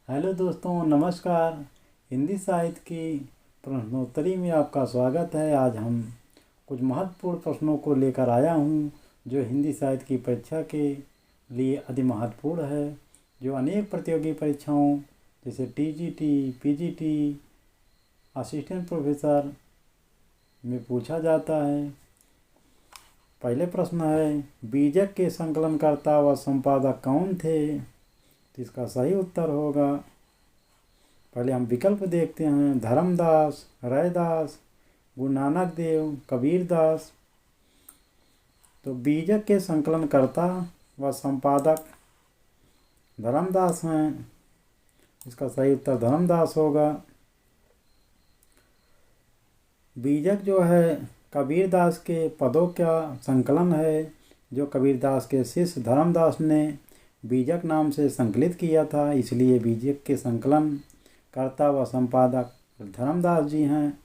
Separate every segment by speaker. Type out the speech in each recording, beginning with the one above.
Speaker 1: Hello दोस्तों, नमस्कार। हिंदी साहित्य की प्रश्नोत्तरी में आपका स्वागत है। आज हम कुछ महत्वपूर्ण प्रश्नों को लेकर आया हूँ जो हिंदी साहित्य की परीक्षा के लिए अति महत्वपूर्ण है, जो अनेक प्रतियोगी परीक्षाओं जैसे टीजीटी, पीजीटी, असिस्टेंट प्रोफेसर में पूछा जाता है। पहले प्रश्न है, बीजक के संकलनकर्ता व संपादक कौन थे? तो इसका सही उत्तर होगा, पहले हम विकल्प देखते हैं, धर्मदास, रैदास, गुरु नानक देव, कबीरदास। तो बीजक के संकलनकर्ता व संपादक धर्मदास हैं, इसका सही उत्तर धर्मदास होगा। बीजक जो है कबीरदास के पदों का संकलन है, जो कबीरदास के शिष्य धर्मदास ने बीजक नाम से संकलित किया था, इसलिए बीजक के संकलन कर्ता व संपादक धर्मदास जी हैं।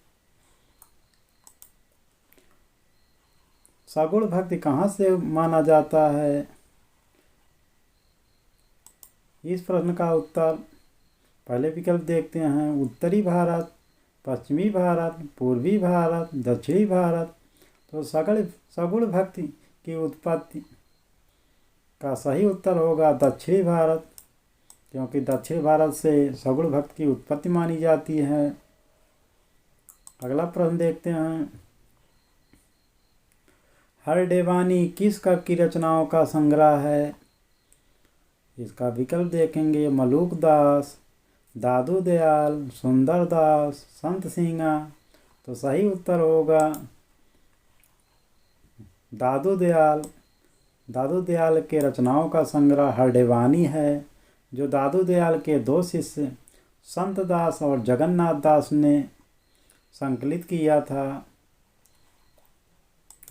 Speaker 1: सगुण भक्ति कहाँ से माना जाता है? इस प्रश्न का उत्तर पहले विकल्प देखते हैं, उत्तरी भारत, पश्चिमी भारत, पूर्वी भारत, दक्षिणी भारत। तो सगुण भक्ति की उत्पत्ति का सही उत्तर होगा दक्षिणी भारत, क्योंकि दक्षिण भारत से सगुण भक्ति की उत्पत्ति मानी जाती है। अगला प्रश्न देखते हैं, हरदेवानी किस कवि की रचनाओं का संग्रह है? इसका विकल्प देखेंगे, मलूकदास, दादू दयाल, सुंदरदास, संत सिंगा। तो सही उत्तर होगा दादू दयाल। दादू दयाल के रचनाओं का संग्रह हरदेवानी है, जो दादू दयाल के दो शिष्य संत दास और जगन्नाथ दास ने संकलित किया था।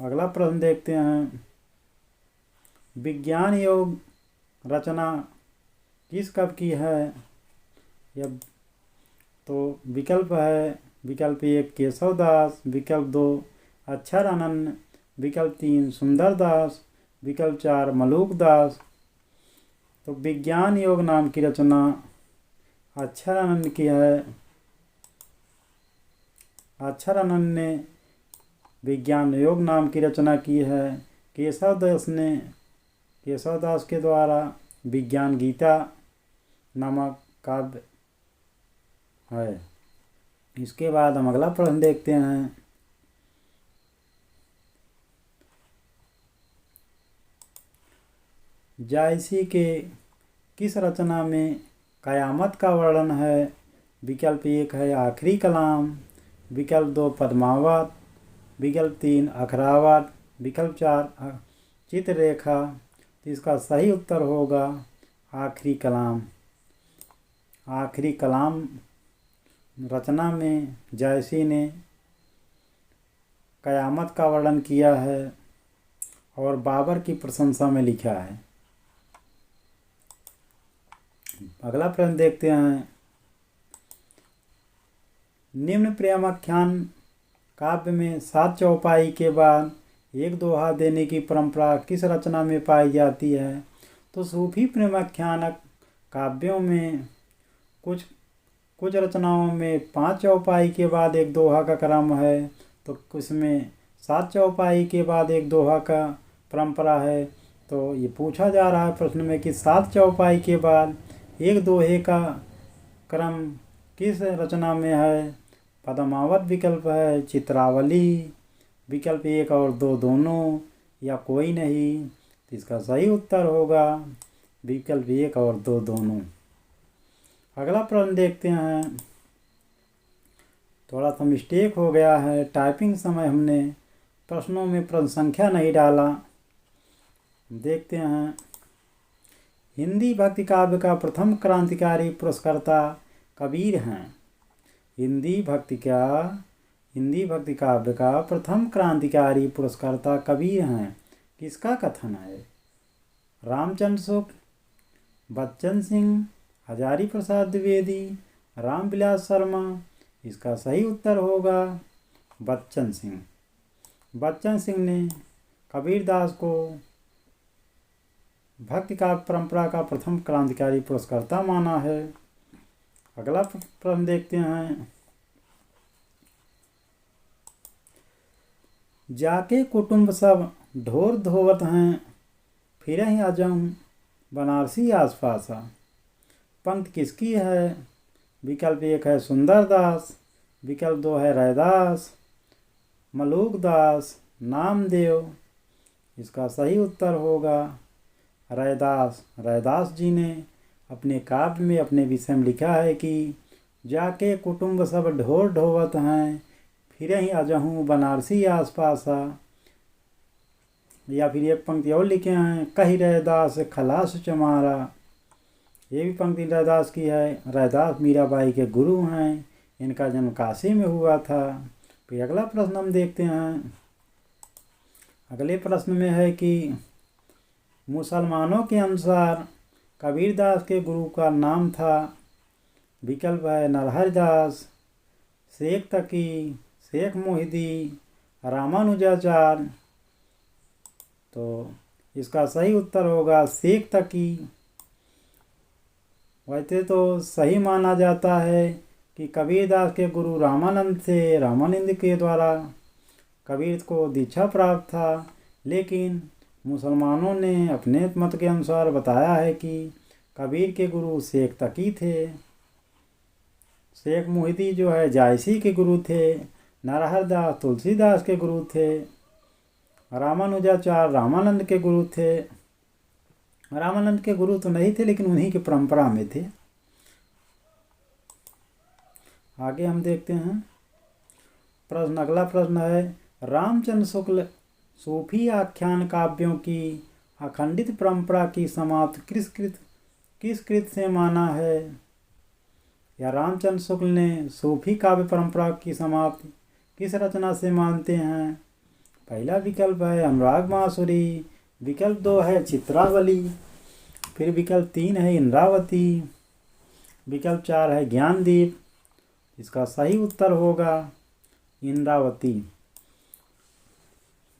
Speaker 1: अगला प्रश्न देखते हैं, विज्ञान योग रचना किस कवि की है? यह तो विकल्प है, विकल्प 1 केशवदास, विकल्प 2 अक्षरानंद, विकल्प 3 सुंदरदास, विकल्प 4 मलूकदास। तो विज्ञान योग नाम की रचना अक्षरानंद की है। अक्षरानंद ने विज्ञान योग नाम की रचना की है। केशवदास के द्वारा विज्ञान गीता नामक काव्य है। इसके बाद हम अगला प्रश्न देखते हैं, जायसी के किस रचना में कयामत का वर्णन है? विकल्प 1 है आखिरी कलाम, विकल्प 2 पद्मावत, विकल्प 3 अखरावत, विकल्प 4 चित्ररेखा। तो इसका सही उत्तर होगा आखिरी कलाम। आखिरी कलाम रचना में जायसी ने कयामत का वर्णन किया है और बाबर की प्रशंसा में लिखा है। अगला प्रश्न देखते हैं, निम्न प्रेमाख्यान काव्य में 7 चौपाई के बाद एक दोहा देने की परंपरा किस रचना में पाई जाती है? तो सूफी प्रेमाख्यान काव्यों में कुछ रचनाओं में 5 चौपाई के बाद एक दोहा का क्रम है, तो उसमें 7 चौपाई के बाद एक दोहा का परंपरा है। तो ये पूछा जा रहा है प्रश्न में कि 7 चौपाई के बाद एक दोहे का क्रम किस रचना में है? पद्मावत विकल्प है, चित्रावली विकल्प 1 और 2 दोनों, या कोई नहीं। तो इसका सही उत्तर होगा विकल्प 1 और 2 दोनों। अगला प्रश्न देखते हैं, थोड़ा सा मिस्टेक हो गया है, टाइपिंग समय हमने प्रश्नों में प्रश्न संख्या नहीं डाला। देखते हैं, हिंदी भक्ति काव्य का प्रथम क्रांतिकारी पुरस्कर्ता कबीर हैं। हिंदी भक्ति काव्य का प्रथम क्रांतिकारी पुरस्कर्ता कबीर हैं। किसका कथन है? रामचंद्र शुक्ल, बच्चन सिंह, हजारी प्रसाद द्विवेदी, रामविलास शर्मा। इसका सही उत्तर होगा बच्चन सिंह। बच्चन सिंह ने कबीरदास को भक्ति काव्य परंपरा का प्रथम क्रांतिकारी पुरस्कर्ता माना है। अगला प्रश्न देखते हैं। जाके कुटुंब सब ढोर धोवत हैं, फिर ही आ जाऊं बनारसी आस पास। पंक्ति किसकी है? विकल्प 1 है सुंदरदास, विकल्प 2 है रैदास, मलूकदास, नामदेव। इसका सही उत्तर होगा रैदास। रैदास जी ने अपने काव्य में अपने विषय में लिखा है कि जाके कुटुंब सब ढोर ढोवत हैं, फिर ही अजहूँ बनारसी आस पास। या फिर एक पंक्ति और लिखे हैं, कही रैदास खलास चमारा। ये भी पंक्ति रैदास की है। रैदास मीराबाई के गुरु हैं, इनका जन्म काशी में हुआ था। फिर अगला प्रश्न हम देखते हैं। अगले प्रश्न में है कि मुसलमानों के अनुसार कबीरदास के गुरु का नाम था। विकल्प है नरहरिदास, शेख तकी, शेख मोहिदी, रामानुजाचार्य। तो इसका सही उत्तर होगा शेख तकी। वैसे तो सही माना जाता है कि कबीरदास के गुरु रामानंद थे। रामानंद के द्वारा कबीर को दीक्षा प्राप्त था, लेकिन मुसलमानों ने अपने मत के अनुसार बताया है कि कबीर के गुरु शेख तकी थे। शेख मोहिदी जो है जायसी के गुरु थे। नरहरदास तुलसीदास के गुरु थे। रामानुजाचार्य रामानंद के गुरु थे। रामानंद के गुरु तो नहीं थे, लेकिन उन्हीं की परंपरा में थे। आगे हम देखते हैं प्रश्न। अगला प्रश्न है, रामचंद्र शुक्ल सूफी आख्यान काव्यों की अखंडित परंपरा की समाप्त किस कृत से माना है? या रामचंद्र शुक्ल ने सूफी काव्य परंपरा की समाप्ति किस रचना से मानते हैं? पहला विकल्प है अनुराग मासुरी, विकल्प 2 है चित्रावली, फिर विकल्प 3 है इंद्रावती, विकल्प 4 है ज्ञानदीप। इसका सही उत्तर होगा इंद्रावती।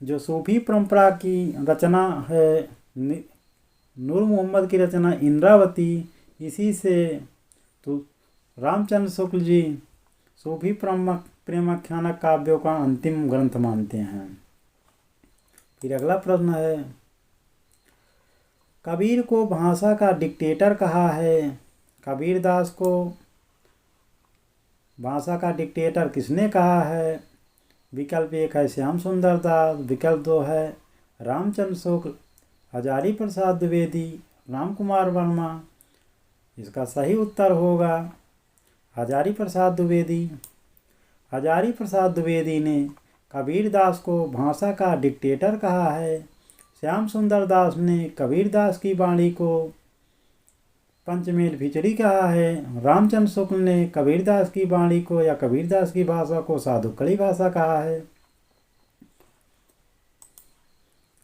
Speaker 1: जो सूफी परंपरा की रचना है नूर मोहम्मद की रचना इंद्रावती, इसी से तो रामचंद्र शुक्ल जी सूफी प्रेमाख्यान काव्यों का अंतिम ग्रंथ मानते हैं। फिर अगला प्रश्न है, कबीर को भाषा का डिक्टेटर कहा है। कबीरदास को भाषा का डिक्टेटर किसने कहा है? विकल्प 1 है श्याम सुंदर दास, विकल्प 2 है रामचंद्र शुक्ल, हजारी प्रसाद द्विवेदी, राम कुमार वर्मा। इसका सही उत्तर होगा हजारी प्रसाद द्विवेदी। हजारी प्रसाद द्विवेदी ने कबीरदास को भाषा का डिक्टेटर कहा है। श्याम सुंदर दास ने कबीरदास की वाणी को पंचमेल खिचड़ी कहा है। रामचंद्र शुक्ल ने कबीरदास की वाणी को या कबीरदास की भाषा को साधुकड़ी भाषा कहा है।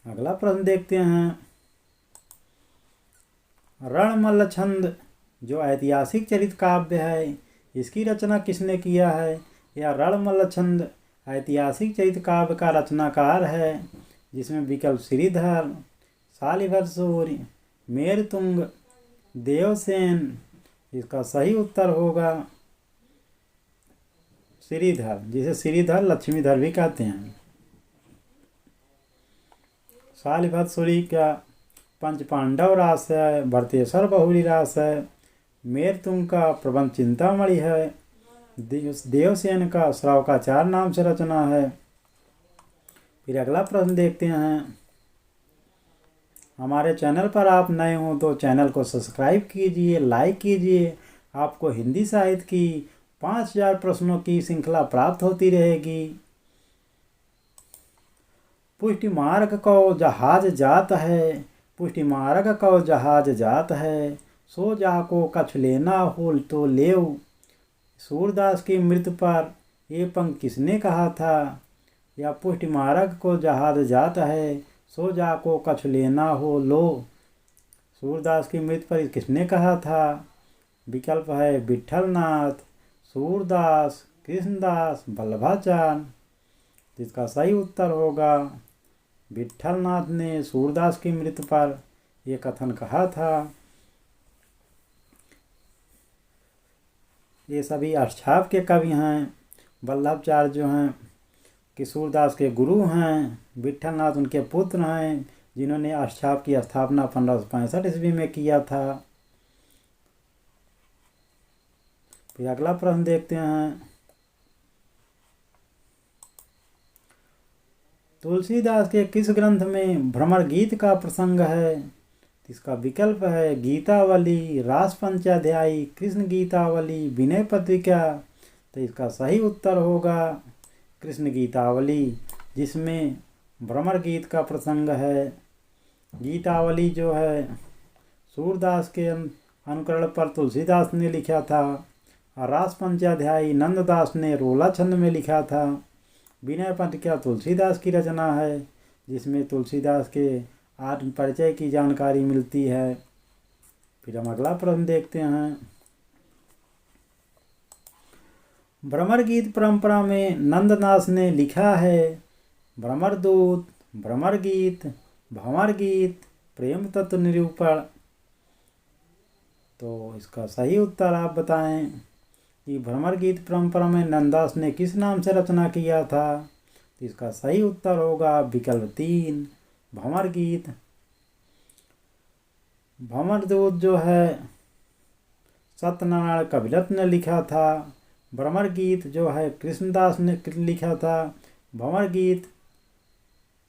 Speaker 1: अगला प्रश्न देखते हैं, रणमल्ल छंद जो ऐतिहासिक चरित काव्य है, इसकी रचना किसने किया है? या रणमल्ल छंद ऐतिहासिक चरित काव्य का रचनाकार है, जिसमें विकल्प श्रीधर, शालिभर सूर्य, मेरतुंग, देवसेन। इसका सही उत्तर होगा श्रीधर, जिसे श्रीधर लक्ष्मीधर भी कहते हैं। शालिभर सूर्य का पंच पांडव रास है, भरतेश्वर बहुरी रास है, मेरतुंग का प्रबंध चिंतामणि है, देवसेन का श्रावकाचार नाम से रचना है। फिर अगला प्रश्न देखते हैं। हमारे चैनल पर आप नए हों तो चैनल को सब्सक्राइब कीजिए, लाइक कीजिए। आपको हिंदी साहित्य की 5000 प्रश्नों की श्रृंखला प्राप्त होती रहेगी। पुष्टि मार्ग को जहाज जात है, पुष्टि मार्ग को जहाज जात है, सो जाको कछ लेना हो तो लेव। सूरदास की मृत्यु पर ये पंक्ति किसने कहा था? या पुष्टि मार्ग को जहाज जात है, सो जाको कछ लेना हो लो। सूरदास की मृत्यु पर किसने कहा था? विकल्प है विठलनाथ, सूरदास, कृष्णदास, वल्लभाचार्य। इसका सही उत्तर होगा विठलनाथ ने सूरदास की मृत्यु पर यह कथन कहा था। ये सभी अष्टछाप के कवि हैं। वल्लभाचार्य जो हैं किशोरदास के गुरु हैं। विट्ठलनाथ उनके पुत्र हैं, जिन्होंने अष्टछाप की स्थापना 1565 ईस्वी में किया था। फिर अगला प्रश्न देखते हैं। तुलसीदास के किस ग्रंथ में भ्रमर गीत का प्रसंग है? इसका विकल्प है गीतावली, रास पंचाध्यायी, कृष्ण गीतावली, विनय पत्रिका। तो इसका सही उत्तर होगा कृष्ण गीतावली, जिसमें भ्रमर गीत का प्रसंग है। गीतावली जो है सूरदास के अनुकरण पर तुलसीदास ने लिखा था, और रास पंचाध्यायी नंददास ने रोला छंद में लिखा था। विनय पत्रिका तुलसीदास की रचना है, जिसमें तुलसीदास के आत्म परिचय की जानकारी मिलती है। फिर हम अगला प्रश्न देखते हैं। भ्रमर गीत परंपरा में नंददास ने लिखा है भ्रमर दूत, भ्रमर गीत, भंवर गीत, प्रेम तत्व निरूपण। तो इसका सही उत्तर आप बताएं कि भ्रमर गीत परंपरा में नंददास ने किस नाम से रचना किया था? तो इसका सही उत्तर होगा विकल्प 3, भंवर गीत। भंवर दूत जो है सत्यनारायण कविलत ने लिखा था। भ्रमर गीत जो है कृष्णदास ने लिखा था। भंवर गीत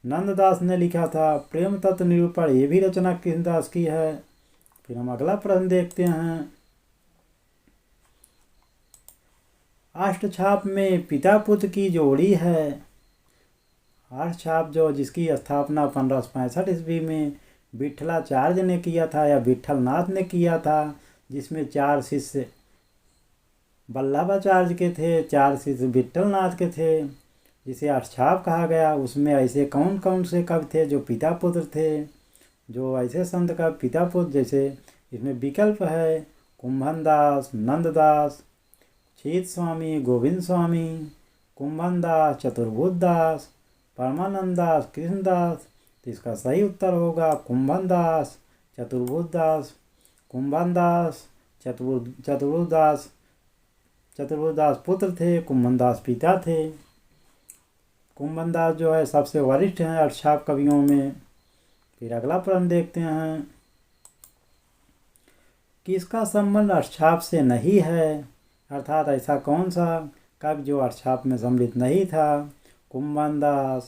Speaker 1: नंददास ने लिखा था। प्रेम तत्व निरूपण ये भी रचना कृष्णदास की है। फिर हम अगला प्रश्न देखते हैं। अष्टछाप में पिता पुत्र की जोड़ी है। अष्टछाप जो जिसकी स्थापना 1565 ईस्वी में विट्ठलाचार्य ने किया था या विट्ठलनाथ ने किया था, जिसमें 4 शिष्य वल्लभाचार्य के थे, 4 शिष्य विट्ठलनाथ के थे, जिसे अष्टछाप कहा गया। उसमें ऐसे कौन कौन से कवि थे जो पिता पुत्र थे, जो ऐसे संत का पिता पुत्र, जैसे इसमें विकल्प है कुंभन दास, नंददास, छीत स्वामी, गोविंद स्वामी, कुंभन दास, चतुर्भुज दास, परमानंद दास, कृष्णदास। तो इसका सही उत्तर होगा कुंभन दास, चतुर्भुज दास। कुंभन दास चतुर्भुज दास पुत्र थे, कुंभन दास पिता थे। कुंभन दास जो है सबसे वरिष्ठ हैं अष्टछाप कवियों में। फिर अगला प्रश्न देखते हैं। किसका संबंध अष्टछाप से नहीं है? अर्थात ऐसा कौन सा कवि जो अष्टछाप में सम्मिलित नहीं था? कुंभन दास,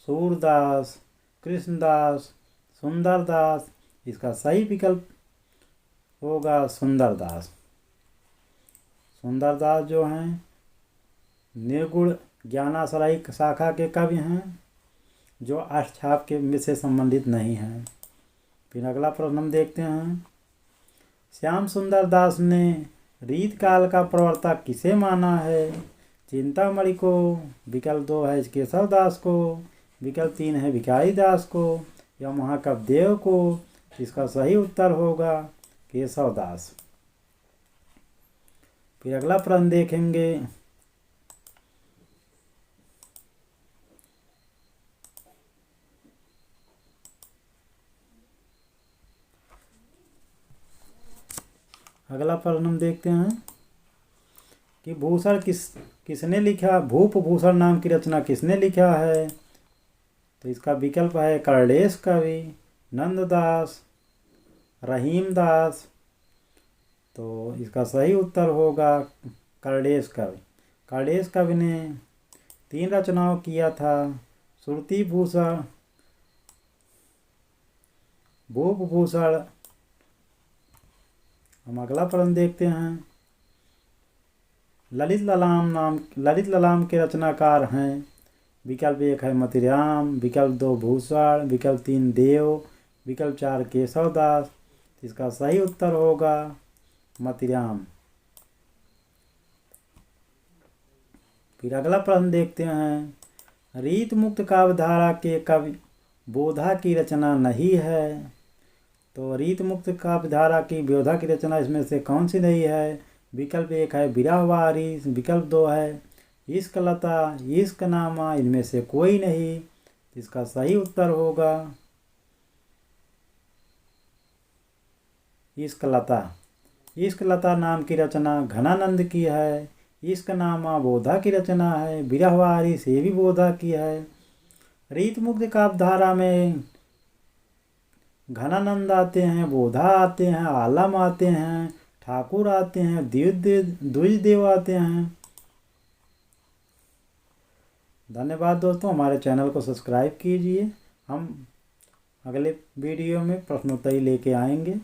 Speaker 1: सूरदास, कृष्णदास, सुंदरदास। इसका सही विकल्प होगा सुंदरदास। सुंदरदास जो हैं निर्गुण ज्ञानाश्रयी शाखा के कवि हैं, जो अष्टछाप के में से संबंधित नहीं हैं। फिर अगला प्रश्न हम देखते हैं। श्याम सुंदर दास ने रीत काल का प्रवर्तक किसे माना है? चिंतामणि को, विकल्प 2 है केशव दास को, विकल्प 3 है भिखारी दास को, या महाकवि देव को। इसका सही उत्तर होगा केशव दास। फिर अगला प्रश्न देखेंगे। अगला प्रश्न हम देखते हैं कि भूषण किसने लिखा? भूप भूषण नाम की रचना किसने लिखा है? तो इसका विकल्प है करडेश कवि, नंददास, रहीमदास। तो इसका सही उत्तर होगा करडेश कवि। करडेश कवि ने 3 रचनाओं किया था, श्रुति भूषण, भूप भूषण। हम अगला प्रश्न देखते हैं। ललित ललाम के रचनाकार हैं। विकल्प 1 है मतिराम, विकल्प 2 भूषण, विकल्प 3 देव, विकल्प 4 केशव दास। इसका सही उत्तर होगा मतिराम। फिर अगला प्रश्न देखते हैं। रीत मुक्त काव्यधारा के कवि बोधा की रचना नहीं है। तो रीत मुक्त काव्यधारा की बोधा की रचना इसमें से कौन सी नहीं है? विकल्प 1 है विरहवारी, विकल्प 2 है इश्क लता, इश्क नामा। इनमें से कोई नहीं। इसका सही उत्तर होगा इश्क लता। इश्क लता नाम की रचना घनानंद की है। इश्क नामा बोधा की रचना है, बिरहवारी से भी बोधा की है। रीत मुग्ध काव्य धारा में घनानंद आते हैं, बोधा आते हैं, आलम आते हैं, ठाकुर आते हैं, द्विजदेव आते हैं। धन्यवाद दोस्तों, हमारे चैनल को सब्सक्राइब कीजिए। हम अगले वीडियो में प्रश्नोत्तरी लेके आएंगे।